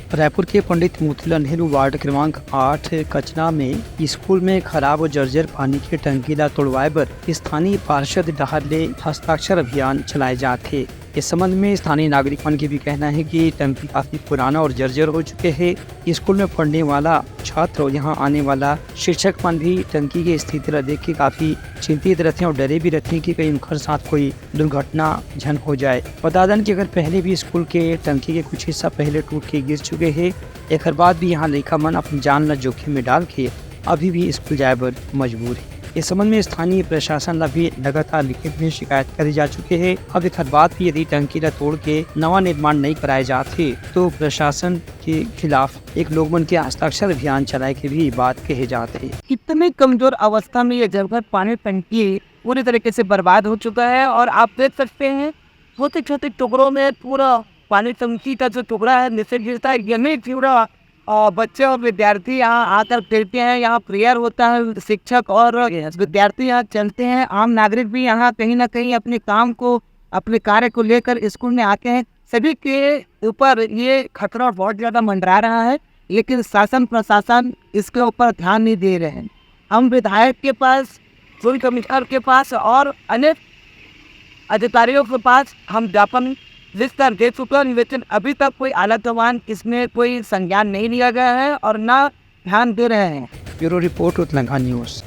रायपुर के पंडित मोतीलाल नेहरू वार्ड क्रमांक 8 कचना में स्कूल में खराब और जर्जर पानी की टंकी ला तोड़वाए पर स्थानीय पार्षद डहर हस्ताक्षर अभियान चलाए जाते। इस संबंध में स्थानीय नागरिकों के भी कहना है कि टंकी काफी पुराना और जर्जर हो चुके हैं। स्कूल में पढ़ने वाला छात्र और यहाँ आने वाला शिक्षक मन भी टंकी की स्थिति देख के काफी चिंतित रहते हैं और डरे भी रहते हैं कि कहीं उनके साथ कोई दुर्घटना झन हो जाए। बता दें कि अगर पहले भी स्कूल के टंकी के कुछ हिस्सा पहले टूट के गिर चुके हैं, एक बाद भी यहाँ लड़का मन अपनी जान ल जोखिम में डाल के अभी भी स्कूल जाए पर मजबूर है। इस संबंध में स्थानीय प्रशासन ला भी लगातार लिखित में शिकायत करी जा चुके हैं। अब एक बाद भी यदि टंकी ला तोड़ के नवा निर्माण नहीं कराए जाते तो प्रशासन के खिलाफ एक लोगमन के हस्ताक्षर अभियान चलाए के भी बात कहे जाते हैं। कितने कमजोर अवस्था में ये जगह पानी टंकी पूरी तरीके से बर्बाद हो चुका है और आप देख सकते हैं छोटे छोटे टुकड़ों में पूरा पानी टंकी का जो टुकड़ा है नीचे गिरता है। यही पूरा बच्चे और विद्यार्थी यहाँ आकर खेलते हैं, यहाँ प्रेयर होता है, शिक्षक और विद्यार्थी यहाँ चलते हैं। आम नागरिक भी यहाँ कहीं ना कहीं अपने काम को अपने कार्य को लेकर स्कूल में आते हैं। सभी के ऊपर ये खतरा बहुत ज़्यादा मंडरा रहा है, लेकिन शासन प्रशासन इसके ऊपर ध्यान नहीं दे रहे हैं। हम विधायक के पास, जोन कमिश्नर के पास और अनेक अधिकारियों के पास हम ज्ञापन लिखकर दे चुका, लेकिन अभी तक कोई आला कमान इसमें कोई संज्ञान नहीं लिया गया है और ना ध्यान दे रहे हैं। Bureau report Uttarakhand news.